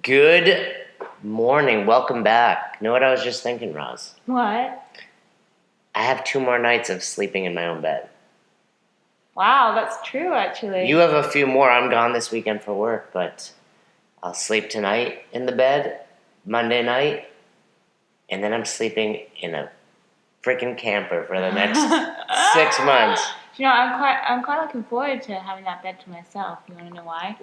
Good morning. Welcome back. You know what I was just thinking, Roz? What? I have 2 more nights of sleeping in my own bed. Wow, that's true, actually. You have a few more. I'm gone this weekend for work, but I'll sleep tonight in the bed, Monday night, and then I'm sleeping in a freaking camper for the next 6 months. You know, I'm quite looking forward to having that bed to myself. You want to know why?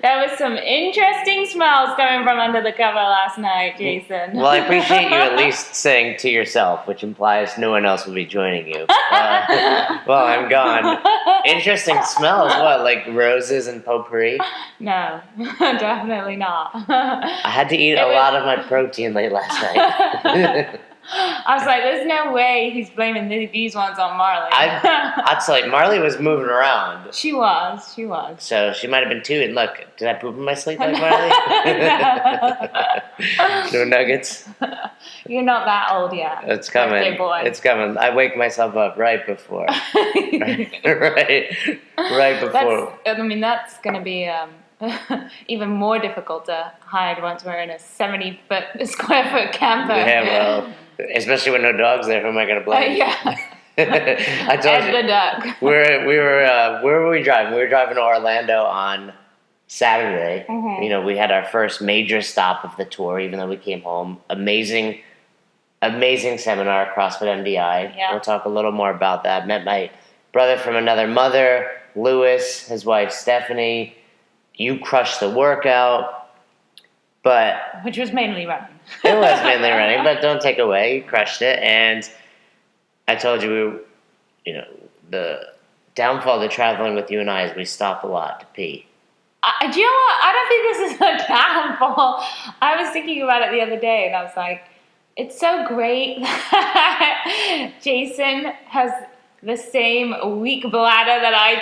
There was some interesting smells coming from under the cover last night, Jason. Well, I appreciate you at least saying to yourself, which implies no one else will be joining you. Well, I'm gone. Interesting smells. What, like roses and potpourri? No, definitely not. I had to eat a lot of my protein late last night. I was like, there's no way he's blaming these ones on Marley. I'd say Marley was moving around. She was. So she might have been too. And look, did I poop in my sleep like Marley? No nuggets? You're not that old yet. It's coming. Birthday boy. It's coming. I wake myself up right before. right before. That's going to be even more difficult to hide once we're in a 70 square foot camper. Yeah, well, especially when no dog's there, who am I going to blame? Yeah. I told you. The duck. Where were we driving? We were driving to Orlando on Saturday. Mm-hmm. You know, we had our first major stop of the tour, even though we came home. Amazing seminar, CrossFit MDI. Yeah. We'll talk a little more about that. Met my brother from another mother, Lewis, his wife, Stephanie. You crushed the workout, but... Which was mainly running. It was mainly running, but don't take away. You crushed it, and I told you, the downfall of the traveling with you and I is we stop a lot to pee. Do you know what? I don't think this is a downfall. I was thinking about it the other day, and I was like, it's so great that Jason has the same weak bladder that I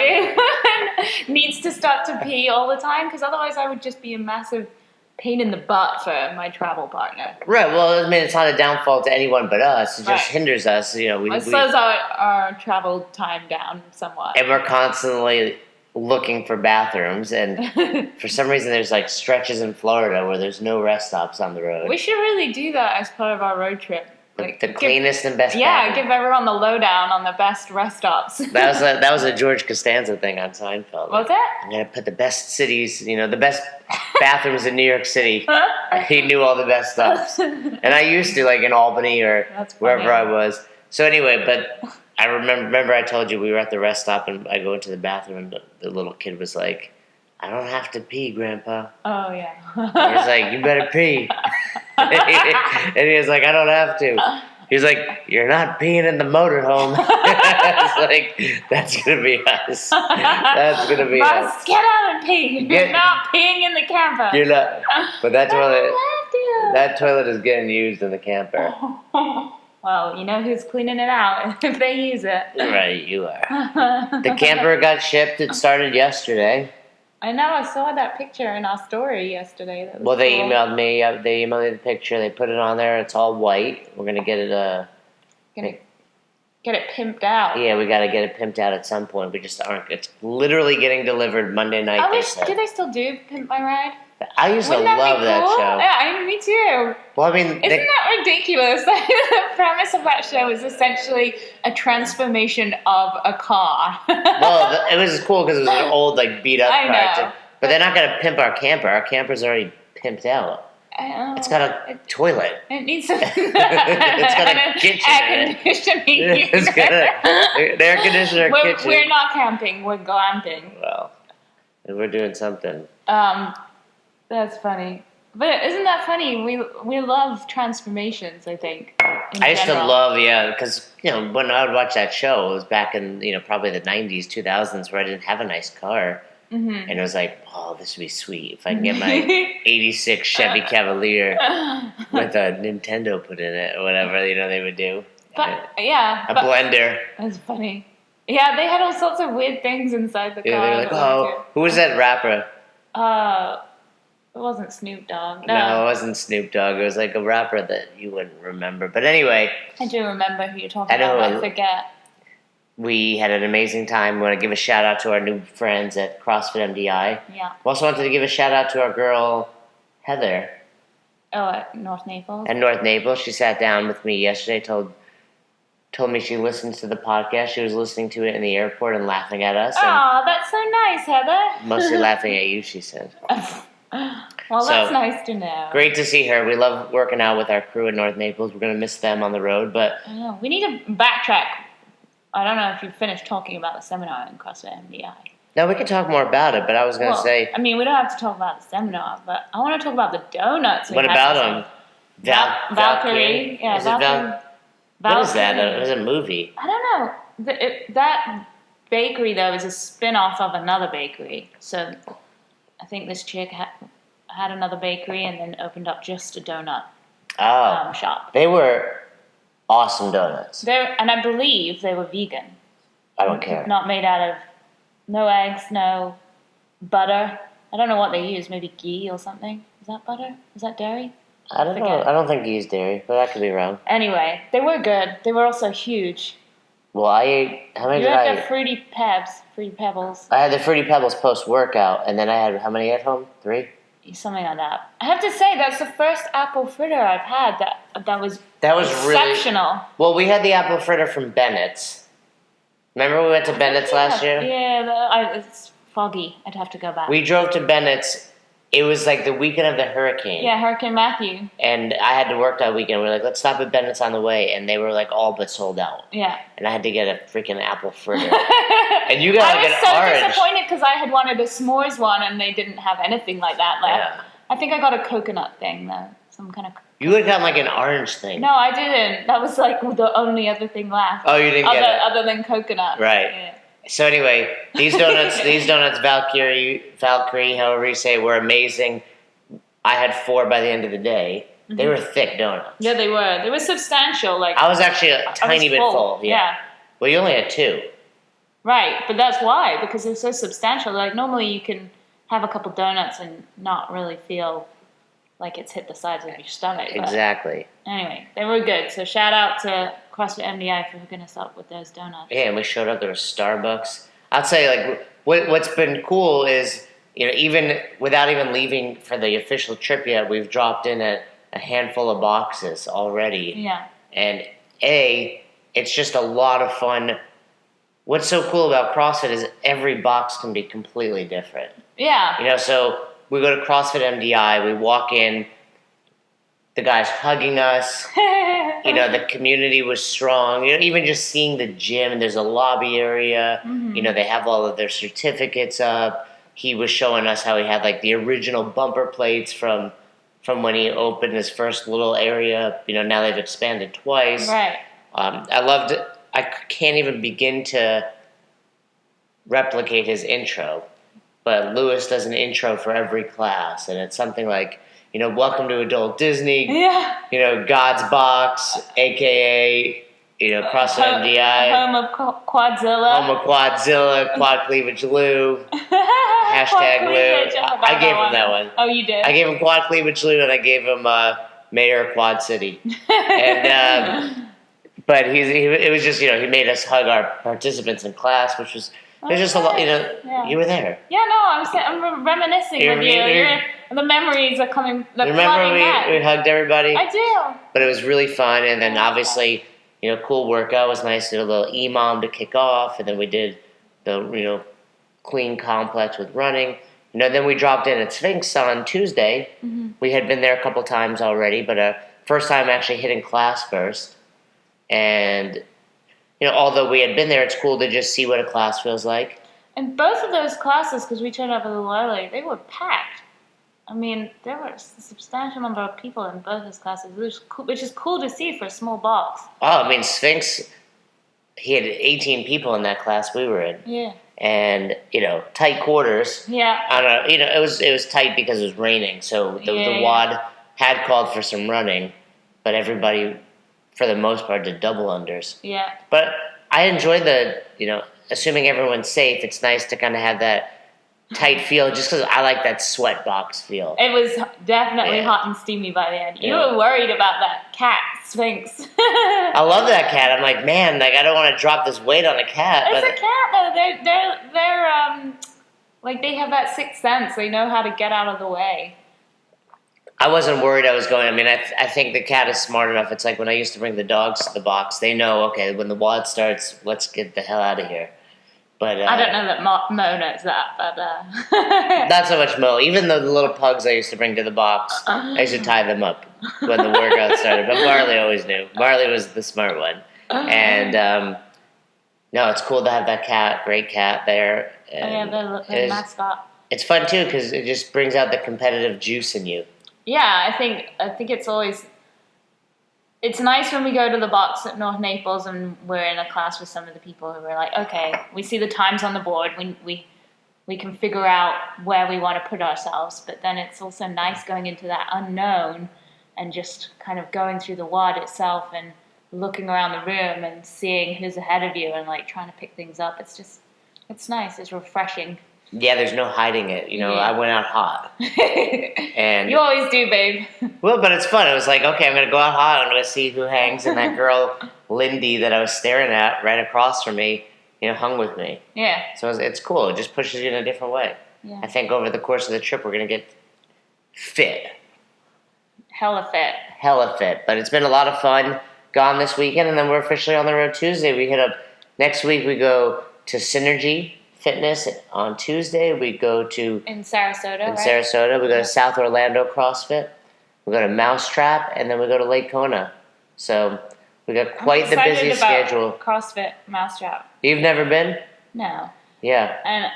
do, needs to start to pee all the time, because otherwise I would just be a massive pain in the butt for my travel partner. Right, well, I mean, it's not a downfall to anyone but us. It just Right. hinders us. It slows our travel time down somewhat. And we're constantly looking for bathrooms, and for some reason there's like stretches in Florida where there's no rest stops on the road. We should really do that as part of our road trip. Like, the cleanest and best Yeah, bathroom. give everyone the lowdown on the best rest stops. That was a George Costanza thing on Seinfeld. Was it? I'm going to put the best cities, the best bathrooms in New York City. He knew all the best stops. And I used to, like in Albany or wherever I was. So anyway, but I remember I told you we were at the rest stop and I go into the bathroom and the little kid was like, I don't have to pee, Grandpa. Oh, yeah. And he's like, you better pee. And he was like, I don't have to. He's like, you're not peeing in the motorhome. It's like, that's going to be us. That's going to be us. Russ, get out and pee. You're not peeing in the camper. You're not. But that I toilet, don't have that toilet is getting used in the camper. to. Well, you know who's cleaning it out if they use it. Right, you are. The camper got shipped. It started yesterday. I know, I saw that picture in our story yesterday. That was Well, they cool. emailed me. They emailed me the picture. They put it on there. It's all white. We're going to get it... Get it pimped out. Yeah, we got to get it pimped out at some point. We just aren't. It's literally getting delivered Monday night. Do they still do Pimp My Ride? I used to Wouldn't that love be that cool? show. Yeah, me too. Well, I mean... Isn't that ridiculous? The premise of that show is essentially a transformation of a car. Well, it was cool because it was an old, like, beat-up I car. know. But they're not going to pimp our camper. Our camper's already pimped out. It's got a toilet. It needs a kitchen air in it. conditioning It's got an air conditioner kitchen. We're not camping. We're glamping. Well, we're doing something. That's funny. But isn't that funny? We love transformations, I think. I used to love, because, when I would watch that show, it was back in, probably the 90s, 2000s, where I didn't have a nice car. Mm-hmm. And it was like, oh, this would be sweet if I can get my 86 Chevy Cavalier with a Nintendo put in it or whatever, they would do. But, a blender. That's funny. Yeah, they had all sorts of weird things inside the car. Yeah, they were like, oh, who was that rapper? It wasn't Snoop Dogg. No, it wasn't Snoop Dogg. It was like a rapper that you wouldn't remember. But anyway. I do remember who you're talking about, but I forget. we had an amazing time. We want to give a shout out to our new friends at CrossFit MDI. Yeah. We also wanted to give a shout out to our girl, Heather. Oh, at North Naples? At North Naples. She sat down with me yesterday, told me she listens to the podcast. She was listening to it in the airport and laughing at us. Oh, that's so nice, Heather. Mostly laughing at you, she said. Well, So, that's nice to know. Great to see her. We love working out with our crew at North Naples. We're going to miss them on the road, but I know. We need to backtrack. I don't know if you finished talking about the seminar in CrossFit MDI. no, we can talk more about it, but I was going to say, I mean, we don't have to talk about the seminar, but I want to talk about the donuts. what about them? Valkyrie? Yeah, Is it Valkyrie. What is that? It was a movie. I don't know. That bakery, though, is a spin-off of another bakery. So I think this chick had another bakery and then opened up just a donut shop. They were awesome donuts. And I believe they were vegan. I don't care. Not made out of no eggs, no butter. I don't know what they use. Maybe ghee or something. Is that butter? Is that dairy? I don't know. I don't think he used dairy, but I could be wrong. Anyway, they were good. They were also huge. Well, I ate. How many You did I had eat? the Fruity Pebbles. I had the Fruity Pebbles post-workout, and then I had how many at home? 3? Something like that. I have to say, that's the first apple fritter I've had that was exceptional. Really. Well, we had the apple fritter from Bennett's. Remember we went to Bennett's last year? Yeah, it's foggy. I'd have to go back. We drove to Bennett's. It was like the weekend of the hurricane. Yeah, Hurricane Matthew. And I had to work that weekend. We were like, let's stop at Bennett's on the way. And they were like all but sold out. Yeah. And I had to get a freaking apple fritter. And you got like an orange. I was so disappointed because I had wanted a s'mores one and they didn't have anything like that left. Yeah. I think I got a coconut thing though. Some kind of... You would have gotten like an orange thing. No, I didn't. That was like the only other thing left. Oh, you didn't get it? Other than coconut. Right. Yeah. So anyway, these donuts, Valkyrie, however you say it, were amazing. I had 4 by the end of the day. Mm-hmm. They were thick donuts. Yeah, they were. They were substantial. Like I was actually a tiny bit full. Yeah. Well, you only had 2. Right, but that's why, because they're so substantial. Like normally you can have a couple donuts and not really feel like it's hit the sides of your stomach. Exactly. Anyway, they were good. So shout out to CrossFit MDI for hooking us up with those donuts. Yeah, and we showed up. There was Starbucks. I'd say like what's been cool is, even without even leaving for the official trip yet, we've dropped in a handful of boxes already. Yeah. And it's just a lot of fun. What's so cool about CrossFit is every box can be completely different. Yeah. So we go to CrossFit MDI, we walk in, the guy's hugging us. The community was strong. Even just seeing the gym, there's a lobby area. Mm-hmm. They have all of their certificates up. He was showing us how he had like the original bumper plates from when he opened his first little area. Now they've expanded twice. Right. I loved it. I can't even begin to replicate his intro, but Lewis does an intro for every class, and it's something like, welcome to Adult Disney. Yeah. God's Box, aka CrossFit MDI. Home of Quadzilla. Home of Quadzilla, Quad Cleavage Lou. Hashtag Lou. I gave him that one. Oh, you did? I gave him Quad Cleavage Lou, and I gave him Mayor of Quad City. And but it was just, he made us hug our participants in class, which was, there's just a lot, you were there. Yeah, no, I'm reminiscing with you. The memories are coming, remember we hugged everybody? I do. But it was really fun, and then obviously, cool workout. It was nice to do a little EMOM to kick off, and then we did the, clean complex with running. Then we dropped in at Sphinx on Tuesday. Mm-hmm. We had been there a couple times already, but first time actually hitting class first. And, although we had been there, it's cool to just see what a class feels like. And both of those classes, because we turned up a little early, they were packed. I mean, there were a substantial number of people in both those classes, which is cool to see for a small box. Oh, I mean, Sphinx, he had 18 people in that class we were in. Yeah. And, tight quarters. Yeah. I don't know, it was tight because it was raining, so the WOD had called for some running, but everybody, for the most part, did double unders. Yeah. But I enjoyed assuming everyone's safe, it's nice to kind of have that tight feel, just because I like that sweat box feel. It was definitely hot and steamy by the end. You were worried about that cat Sphinx. I love that cat. I'm like, man, like I don't want to drop this weight on a cat. It's But a cat though. They're like they have that sixth sense. They know how to get out of the way. I wasn't worried I was going. I mean, I think the cat is smart enough. It's like when I used to bring the dogs to the box. They know, okay, when the WOD starts, let's get the hell out of here. But I don't know that Mo knows that, but not so much Mo. Even the little pugs I used to bring to the box, I used to tie them up when the workout started. But Marley always knew. Marley was the smart one. And no, it's cool to have that cat, great cat there. And the mascot. It's fun too because it just brings out the competitive juice in you. Yeah, I think it's nice when we go to the box at North Naples and we're in a class with some of the people who are like, okay, we see the times on the board, we can figure out where we want to put ourselves, but then it's also nice going into that unknown and just kind of going through the WOD itself and looking around the room and seeing who's ahead of you and like trying to pick things up. It's nice, it's refreshing. Yeah, there's no hiding it. You know, I went out hot. And you always do, babe. Well, but it's fun. It was like, okay, I'm going to go out hot. I'm going to see who hangs. And that girl, Lindy, that I was staring at right across from me, you know, hung with me. Yeah. So it's cool. It just pushes you in a different way. Yeah. I think over the course of the trip, we're going to get fit. Hella fit. Hella fit. But it's been a lot of fun. Gone this weekend, and then we're officially on the road Tuesday. We hit up, next week we go to Synergy Fitness on Tuesday. We go to in Sarasota. Sarasota. We go to South Orlando CrossFit. We go to Mousetrap, and then we go to Lake Kona. So we got quite the busy schedule. CrossFit Mousetrap. You've never been? No. Yeah. And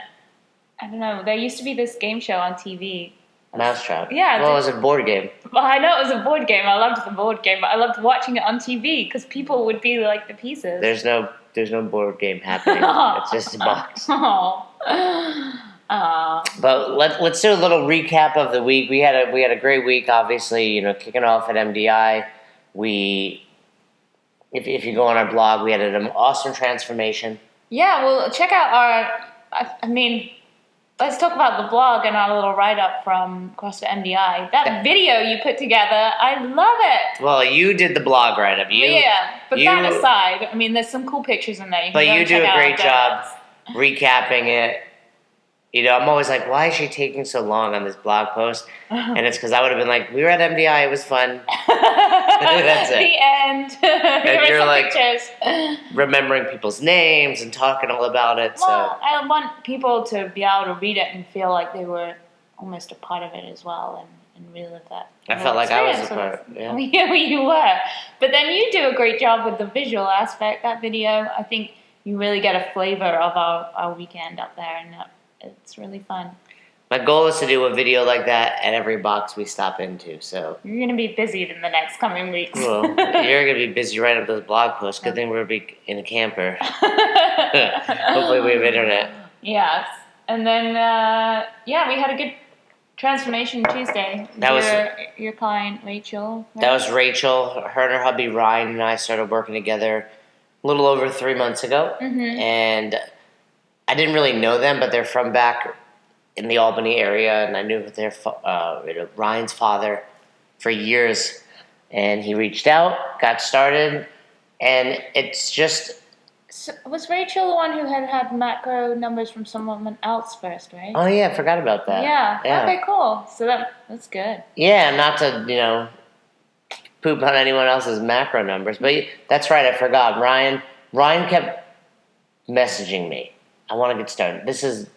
I don't know. There used to be this game show on TV. Mousetrap. Yeah. Well, it was a board game. Well, I know it was a board game. I loved the board game, but I loved watching it on TV because people would be like the pieces. There's no board game happening. It's just a box. But let's do a little recap of the week. We had a great week, obviously, you know, kicking off at MDI. If you go on our blog, we had an awesome transformation. Yeah, well, check out let's talk about the blog and our little write-up from CrossFit MDI. That video you put together, I love it. Well, you did the blog write-up. But that aside, I mean, there's some cool pictures in there. But you do a great job recapping it. You know, I'm always like, why is she taking so long on this blog post? And it's because I would have been like, we were at MDI, it was fun. That's it. The end. And you're like pictures. remembering people's names and talking all about it. Well, I want people to be able to read it and feel like they were almost a part of it as well and relive that. I felt like I was a part. Yeah. You were. But then you do a great job with the visual aspect. That video, I think you really get a flavor of our weekend up there, and it's really fun. My goal is to do a video like that at every box we stop into. So you're going to be busy in the next coming weeks. Well, you're going to be busy writing up those blog posts. Good thing we're in a camper. Hopefully we have internet. Yes. And then, we had a good transformation Tuesday. That was your client, Rachel. Right? That was Rachel. Her and her hubby, Ryan, and I started working together a little over 3 months ago. Mm-hmm. And I didn't really know them, but they're from back in the Albany area, and I knew their Ryan's father for years, and he reached out, got started, and it's just... So was Rachel the one who had macro numbers from someone else first, right? Oh yeah, I forgot about that. Yeah. Okay, cool. So that's good. Yeah, not to, poop on anyone else's macro numbers, but that's right, I forgot. Ryan kept messaging me. I want to get started. This is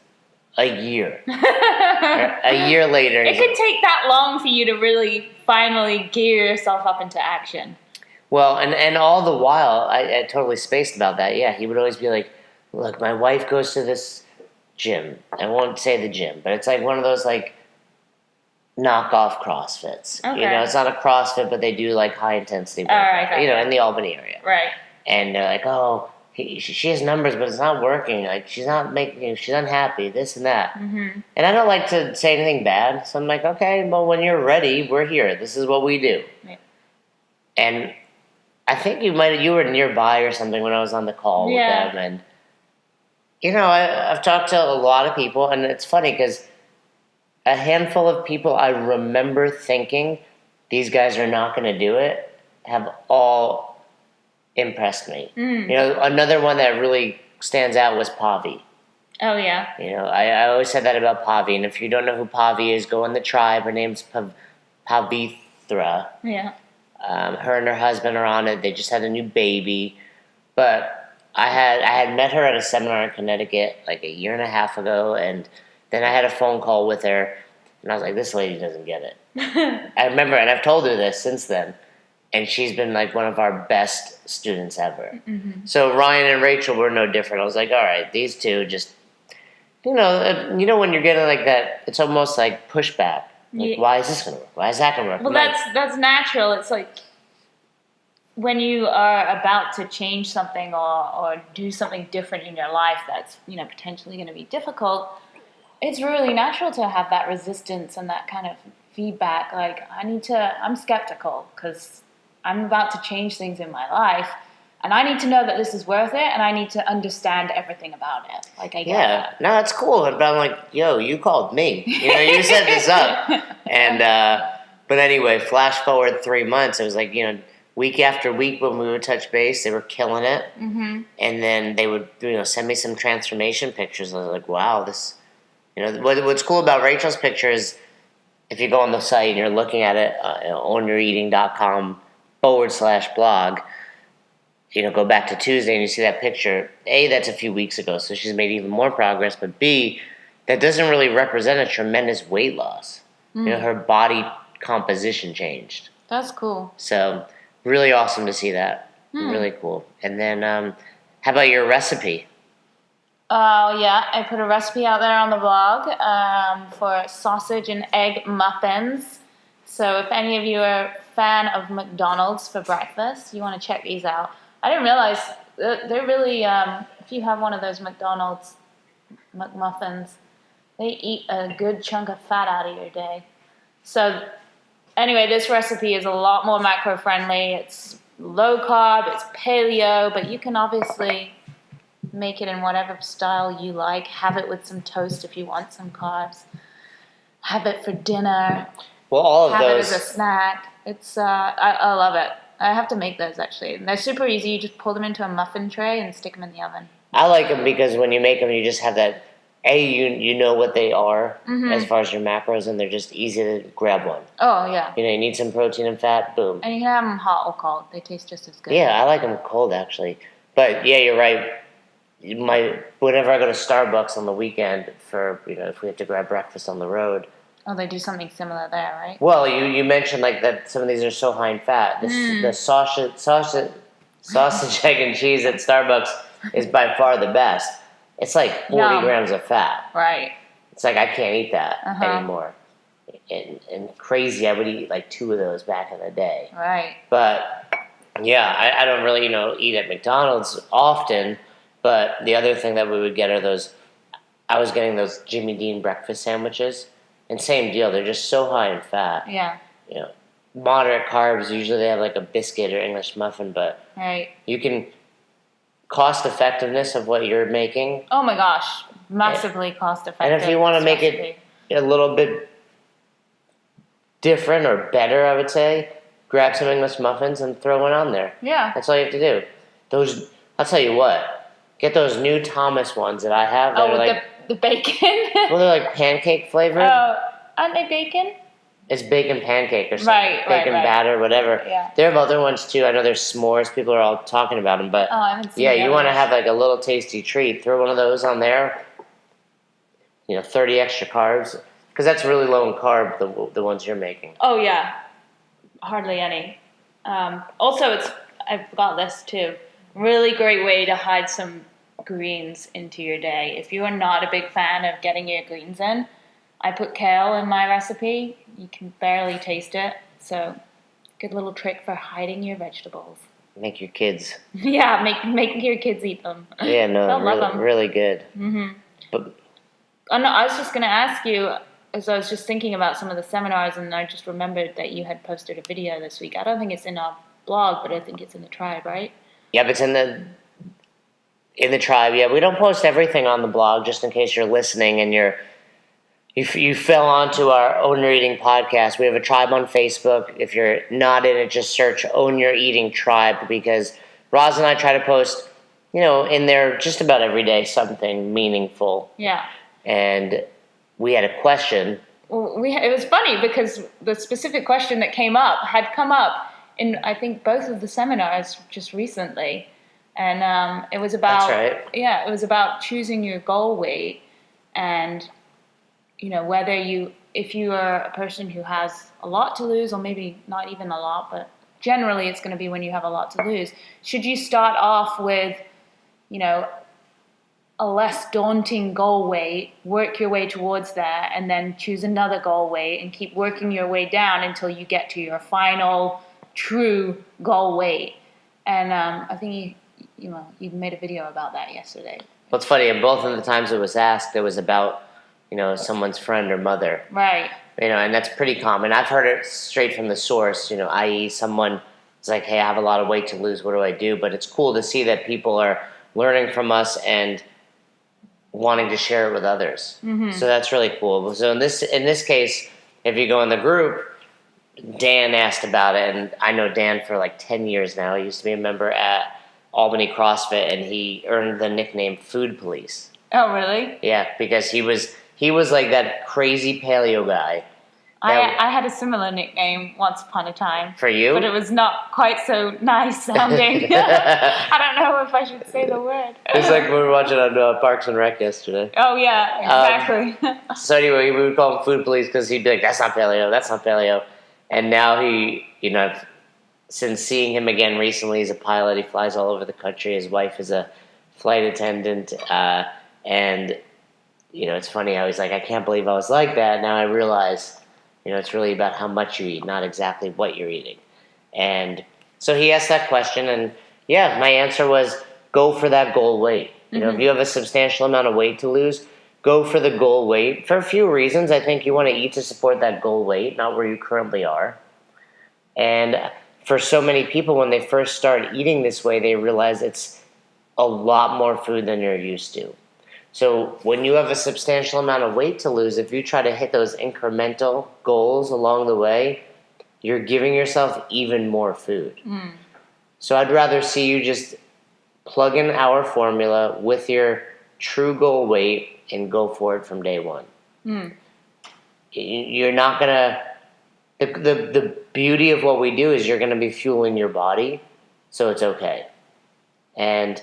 a year. A year later. It could take that long for you to really finally gear yourself up into action. Well, and all the while, I totally spaced about that. Yeah, he would always be like, look, my wife goes to this gym. I won't say the gym, but it's like one of those like knockoff CrossFits. Okay. It's not a CrossFit, but they do like high intensity work. Right, in the Albany area. Right. And they're like, oh, she has numbers, but it's not working. Like she's not making, she's unhappy, this and that. Mm-hmm. And I don't like to say anything bad, so I'm like, okay, well, when you're ready, we're here. This is what we do. Yeah. And I think you were nearby or something when I was on the call with them, and I've talked to a lot of people, and it's funny because a handful of people I remember thinking these guys are not going to do it, have all impressed me. You know, another one that really stands out was Pavi. Oh, yeah. You know, I always said that about Pavi, and if you don't know who Pavi is, go in the tribe. Her name's Pavithra. Yeah. Her and her husband are on it. They just had a new baby. But I had met her at a seminar in Connecticut like a year and a half ago, and then I had a phone call with her, and I was like, this lady doesn't get it. I remember, and I've told her this since then, and she's been like one of our best students ever. So Ryan and Rachel were no different. I was like, all right, these two just, you know when you're getting like that, it's almost like pushback. Like, why is this going to work? Why is that going to work? Well, that's natural. It's like when you are about to change something or do something different in your life that's, you know, potentially going to be difficult, it's really natural to have that resistance and that kind of feedback. Like, I'm skeptical because I'm about to change things in my life, and I need to know that this is worth it, and I need to understand everything about it. Like, I get that. No, that's cool. But I'm like, yo, you called me. You know, you set this up. And, but anyway, flash forward 3 months. It was like, you know, week after week when we would touch base, they were killing it. And then they would, you know, send me some transformation pictures. I was like, wow, this, you know, what's cool about Rachel's picture is if you go on the site and you're looking at it, ownyoureating.com/blog, you know, go back to Tuesday and you see that picture. A, that's a few weeks ago, so she's made even more progress. But B, that doesn't really represent a tremendous weight loss. You know, her body composition changed. That's cool. So really awesome to see that. Really cool. And then, how about your recipe? Oh, yeah. I put a recipe out there on the blog for sausage and egg muffins. So if any of you are a fan of McDonald's for breakfast, you want to check these out. I didn't realize they're really, if you have one of those McDonald's McMuffins, they eat a good chunk of fat out of your day. So anyway, this recipe is a lot more macro-friendly. It's low carb, it's paleo, but you can obviously make it in whatever style you like. Have it with some toast if you want some carbs. Have it for dinner. Well, all of have those. Have it as a snack. It's I love it. I have to make those actually. They're super easy. You just pull them into a muffin tray and stick them in the oven. I like them because when you make them, you just have that. You know what they are as far as your macros, and they're just easy to grab one. Oh yeah. You know, you need some protein and fat. Boom. And you can have them hot or cold. They taste just as good. Yeah, I like them cold actually. But yeah, you're right. Whenever I go to Starbucks on the weekend for, you know, if we have to grab breakfast on the road. Oh, they do something similar there, right? Well, you mentioned like that some of these are so high in fat. The sausage, egg, and cheese at Starbucks is by far the best. It's like 40 grams of fat. Right. It's like I can't eat that anymore. And crazy, I would eat like 2 of those back in the day. Right. But yeah, I don't really, you know, eat at McDonald's often. But the other thing that we would get are those. I was getting those Jimmy Dean breakfast sandwiches. And same deal, they're just so high in fat. Yeah. You know, moderate carbs, usually they have like a biscuit or English muffin, but you can cost effectiveness of what you're making. Oh my gosh, massively cost effective. And if you want to make it a little bit different or better, I would say, grab some English muffins and throw one on there. Yeah. That's all you have to do. Those, I'll tell you what, get those new Thomas ones that I have. Oh, with like, the bacon? Well, they're like pancake flavored. Oh, aren't they bacon? It's bacon pancake or something. Right, bacon batter, whatever. Yeah. There have other ones too. I know there's s'mores. People are all talking about them. But I haven't seen you want to have like a little tasty treat. Throw one of those on there. You know, 30 extra carbs. Because that's really low in carb, the ones you're making. Oh, yeah. Hardly any. Also, I forgot this too. Really great way to hide some greens into your day. If you are not a big fan of getting your greens in, I put kale in my recipe. You can barely taste it. So, good little trick for hiding your vegetables. Make your kids. Yeah, make your kids eat them. Yeah, no, They'll really, love them. really good. Mm-hmm. But oh, no, I was just going to ask you, as I was just thinking about some of the seminars, and I just remembered that you had posted a video this week. I don't think it's in our blog, but I think it's in the tribe, right? Yeah, but it's in the tribe. Yeah, we don't post everything on the blog just in case you're listening and you're you fell onto our Own Your Eating podcast. We have a tribe on Facebook. If you're not in it, just search Own Your Eating Tribe, because Roz and I try to post, in there just about every day something meaningful. Yeah. And we had a question. Well, it was funny because the specific question that had come up in, I think, both of the seminars just recently. And it was about... That's right. Yeah, it was about choosing your goal weight and... whether if you are a person who has a lot to lose, or maybe not even a lot, but generally it's going to be when you have a lot to lose, should you start off with, a less daunting goal weight, work your way towards that, and then choose another goal weight and keep working your way down until you get to your final true goal weight? And I think you made a video about that yesterday. Well, it's funny, and both of the times it was asked, it was about someone's friend or mother. Right. And that's pretty common. I've heard it straight from the source, i.e. someone is like, hey, I have a lot of weight to lose, what do I do? But it's cool to see that people are learning from us and wanting to share it with others. Mm-hmm. So that's really cool. So in this case, if you go in the group, Dan asked about it, and I know Dan for like 10 years now. He used to be a member at Albany CrossFit, and he earned the nickname Food Police. Oh, really? Yeah, because he was like that crazy paleo guy. I had a similar nickname once upon a time. For you? But it was not quite so nice sounding. I don't know if I should say the word. It's like we were watching on Parks and Rec yesterday. Oh, yeah, exactly. So anyway, we would call him Food Police because he'd be like, that's not paleo, that's not paleo. And now he, since seeing him again recently, he's a pilot. He flies all over the country. His wife is a flight attendant. And it's funny how he's like, I can't believe I was like that. Now I realize, it's really about how much you eat, not exactly what you're eating. And so he asked that question, and yeah, my answer was go for that goal weight. If you have a substantial amount of weight to lose, go for the goal weight for a few reasons. I think you want to eat to support that goal weight, not where you currently are. And for so many people, when they first start eating this way, they realize it's a lot more food than you're used to. So when you have a substantial amount of weight to lose, if you try to hit those incremental goals along the way, you're giving yourself even more food. Mm. So I'd rather see you just plug in our formula with your true goal weight and go for it from day one. Mm. You're not going to... The beauty of what we do is you're going to be fueling your body, so it's okay. And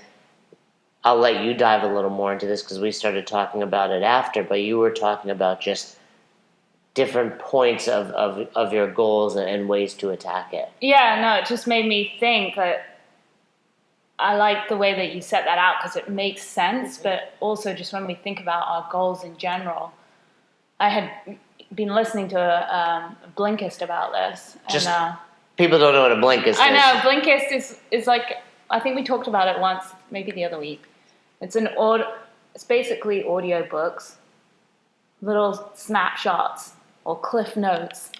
I'll let you dive a little more into this because we started talking about it after, but you were talking about just different points of your goals and ways to attack it. Yeah, no, it just made me think that I like the way that you set that out because it makes sense, but also just when we think about our goals in general, I had been listening to a Blinkist about this. Just people don't know what a Blinkist is. I know, Blinkist is like, I think we talked about it once, maybe the other week. It's basically audio books, little snapshots or cliff notes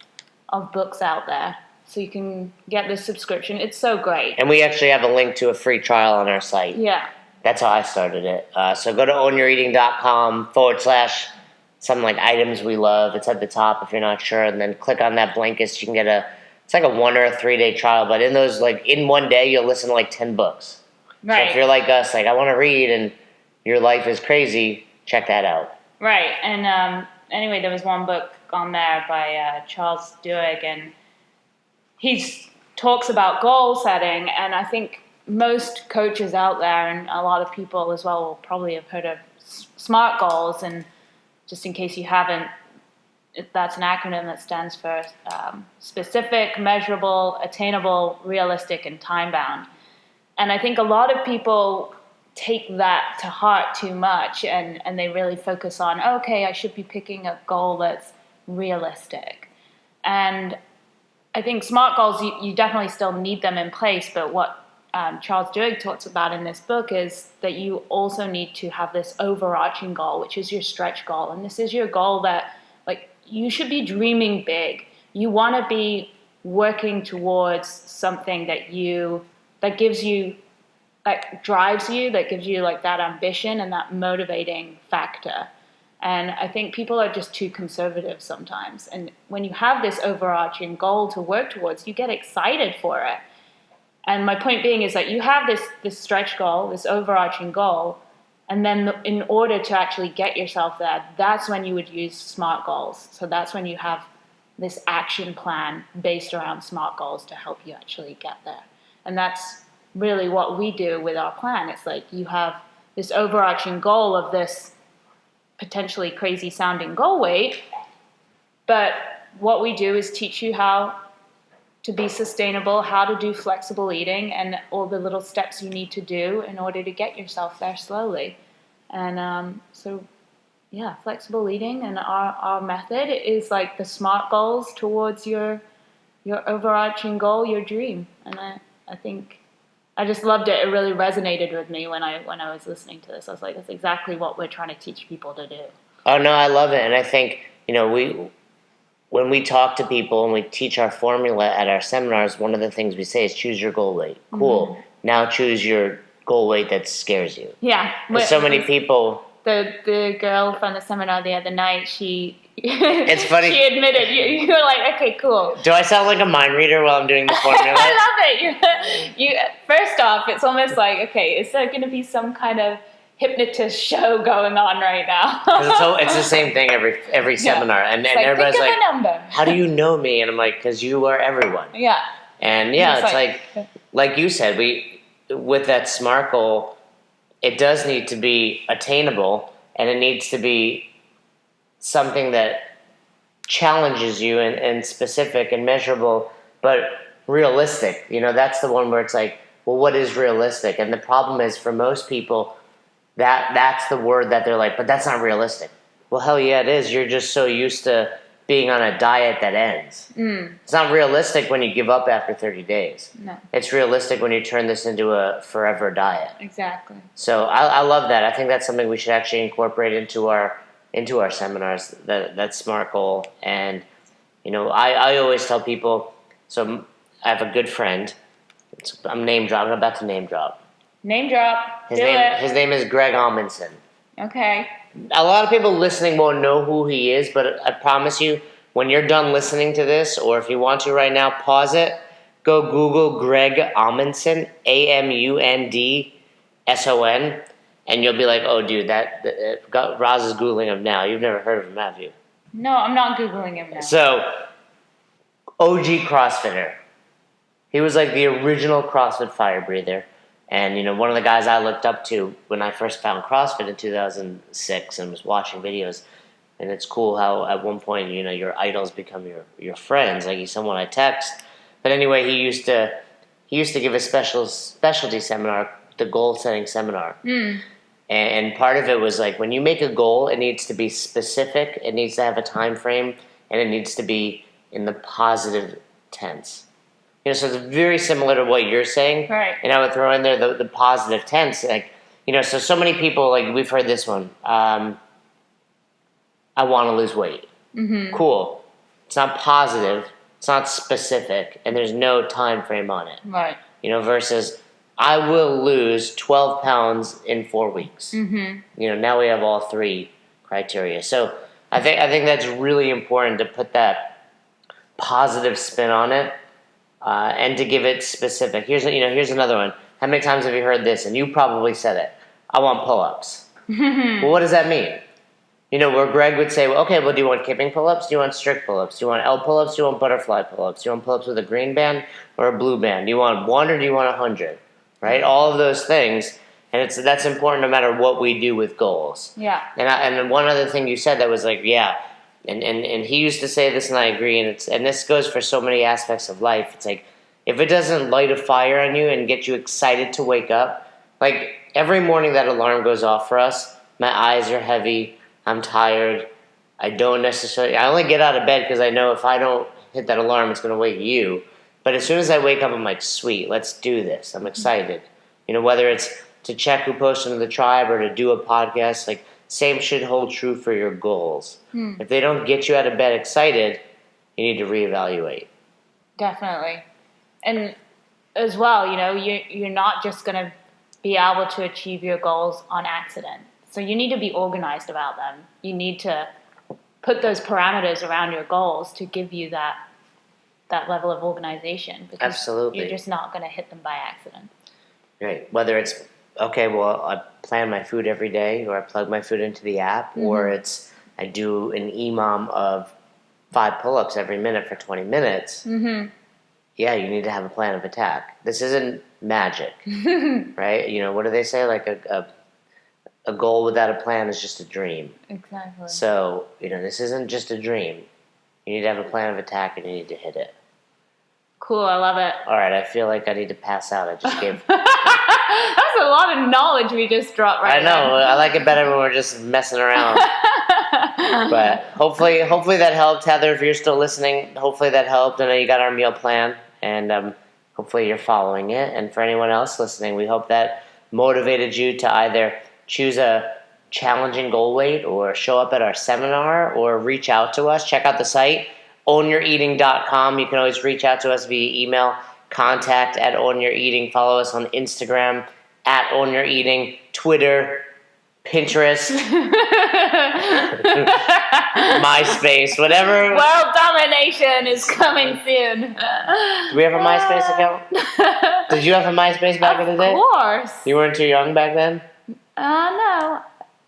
of books out there. So you can get this subscription. It's so great. And we actually have a link to a free trial on our site. Yeah. That's how I started it. So go to ownyoureating.com/ something like items we love. It's at the top if you're not sure. And then click on that Blinkist. You can get it's like a 1 or a 3 day trial. But in those, in one day, you'll listen to 10 books. Right. So if you're like us, I want to read and your life is crazy, check that out. Right. And anyway, there was one book on there by Charles Duhigg, and he talks about goal setting. And I think most coaches out there and a lot of people as well will probably have heard of SMART goals. And just in case you haven't, that's an acronym that stands for specific, measurable, attainable, realistic, and time-bound. And I think a lot of people take that to heart too much and they really focus on, okay, I should be picking a goal that's realistic. And I think SMART goals, you definitely still need them in place, but what Charles Duhigg talks about in this book is that you also need to have this overarching goal, which is your stretch goal. And this is your goal that, you should be dreaming big. You want to be working towards something that gives you, that drives you, that gives you that ambition and that motivating factor. And I think people are just too conservative sometimes. And when you have this overarching goal to work towards, you get excited for it. And my point being is that you have this stretch goal, this overarching goal, and then in order to actually get yourself there, that's when you would use SMART goals. So that's when you have this action plan based around SMART goals to help you actually get there. And that's really what we do with our plan. It's like you have this overarching goal of this potentially crazy sounding goal weight, but what we do is teach you how to be sustainable, how to do flexible eating, and all the little steps you need to do in order to get yourself there slowly. And flexible eating and our method is like the SMART goals towards your overarching goal, your dream. And I think I just loved it. It really resonated with me when I was listening to this. I was like, that's exactly what we're trying to teach people to do. Oh no, I love it. And I think, when we talk to people and we teach our formula at our seminars, one of the things we say is choose your goal weight. Cool. Mm-hmm. Now choose your goal weight that scares you. Yeah. So many people. The girl from the seminar the other night, it's funny. She admitted, you were like, okay, cool. Do I sound like a mind reader while I'm doing the formula? I love it. First off, it's almost like, okay, is there going to be some kind of hypnotist show going on right now? It's the same thing every seminar, and everybody's think like, of a number. How do you know me? And I'm like, because you are everyone. Yeah. And it's like you said, with that SMART goal, it does need to be attainable, and it needs to be something that challenges you and specific and measurable, but realistic. That's the one where it's like, well, what is realistic? And the problem is, for most people, that's the word that they're like, but that's not realistic. Well, hell yeah, it is. You're just so used to being on a diet that ends. It's not realistic when you give up after 30 days. No. It's realistic when you turn this into a forever diet. Exactly. So I love that. I think that's something we should actually incorporate into our seminars, that SMART goal. And, I always tell people, so I have a good friend. I'm about to name drop. Name drop. His name is Greg Amundsen. Okay. A lot of people listening won't know who he is, but I promise you, when you're done listening to this, or if you want to right now, pause it, go Google Greg Amundsen, Amundson, and you'll be like, oh, dude, Roz is Googling him now. You've never heard of him, have you? No, I'm not Googling him now. So, OG CrossFitter. He was like the original CrossFit fire breather. And, one of the guys I looked up to when I first found CrossFit in 2006 and was watching videos, and it's cool how at one point, your idols become your friends. Like, he's someone I text. But anyway, he used to give a specialty seminar, the goal-setting seminar. And part of it was like, when you make a goal, it needs to be specific, it needs to have a time frame, and it needs to be in the positive tense. So it's very similar to what you're saying. Right. And I would throw in there the positive tense. Like, so many people, like, we've heard this one. I want to lose weight. Mm-hmm. Cool. It's not positive. It's not specific. And there's no time frame on it. Right. Versus, I will lose 12 pounds in 4 weeks. Mm-hmm. Now we have all three criteria. So I think that's really important to put that positive spin on it. And to give it specific. Here's another one. How many times have you heard this? And you probably said it. I want pull-ups. Well, what does that mean? Where Greg would say, well, okay, well, do you want kipping pull-ups? Do you want strict pull-ups? Do you want L pull-ups? Do you want butterfly pull-ups? Do you want pull-ups with a green band or a blue band? Do you want 1 or do you want 100? Right? All of those things. And that's important no matter what we do with goals. Yeah. And one other thing you said that was like, yeah. And he used to say this, and I agree. And this goes for so many aspects of life. It's like, if it doesn't light a fire on you and get you excited to wake up, like every morning that alarm goes off for us, my eyes are heavy. I'm tired. I only get out of bed because I know if I don't hit that alarm, it's going to wake you. But as soon as I wake up, I'm like, sweet, let's do this. I'm excited. Whether it's to check who posted in the tribe or to do a podcast, like, same should hold true for your goals. If they don't get you out of bed excited, you need to reevaluate. Definitely. And as well, you're not just going to be able to achieve your goals on accident. So you need to be organized about them. You need to put those parameters around your goals to give you that level of organization. Because Absolutely. you're just not going to hit them by accident. Right. Whether it's, okay, well, I plan my food every day, or I plug my food into the app, or it's I do an EMOM of 5 pull-ups every minute for 20 minutes. Yeah, you need to have a plan of attack. This isn't magic, right? You know, what do they say? Like a goal without a plan is just a dream. Exactly. So, you know, this isn't just a dream. You need to have a plan of attack, and you need to hit it. Cool, I love it. All right, I feel like I need to pass out. I just gave... That's a lot of knowledge we just dropped right now. I know. I like it better when we're just messing around. But hopefully that helped. Heather, if you're still listening, hopefully that helped. I know you got our meal plan, and hopefully you're following it. And for anyone else listening, we hope that motivated you to either choose a challenging goal weight, or show up at our seminar, or reach out to us. Check out the site, ownyoureating.com. You can always reach out to us via email, contact@ownyoureating. Follow us on Instagram @ownyoureating, Twitter, Pinterest, MySpace, whatever. World domination is coming soon. Do we have a MySpace account? Did you have a MySpace back in the day? Of course. You weren't too young back then? No.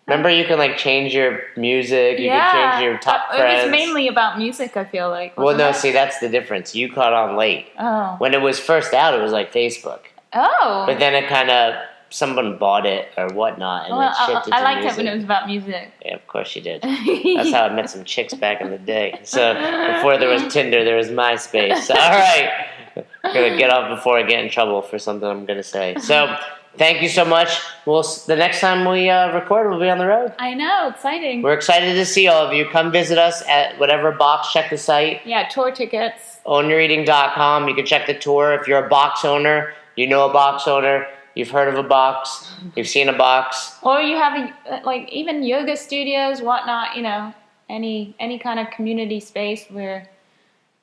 Remember, you can like change your music, you can change your top friends. It was mainly about music, I feel like. Well, no, see, that's the difference. You caught on late. Oh. When it was first out, it was like Facebook. Oh. But then it kind of, someone bought it or whatnot, and it shifted to I liked music. it when it was about music. Yeah, of course you did. That's how I met some chicks back in the day. So before there was Tinder, there was MySpace. All right. I'm going to get off before I get in trouble for something I'm going to say. So thank you so much. The next time we record, we'll be on the road. I know, exciting. We're excited to see all of you. Come visit us at whatever box. Check the site. Yeah, tour tickets. ownyoureating.com. You can check the tour. If you're a box owner, you know a box owner, you've heard of a box, you've seen a box. Or you have even yoga studios, whatnot, any kind of community space. We're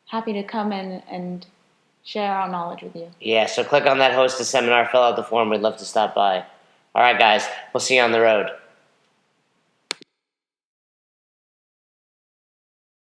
happy to come in and share our knowledge with you. Yeah, so click on that host a seminar, fill out the form. We'd love to stop by. All right, guys, we'll see you on the road.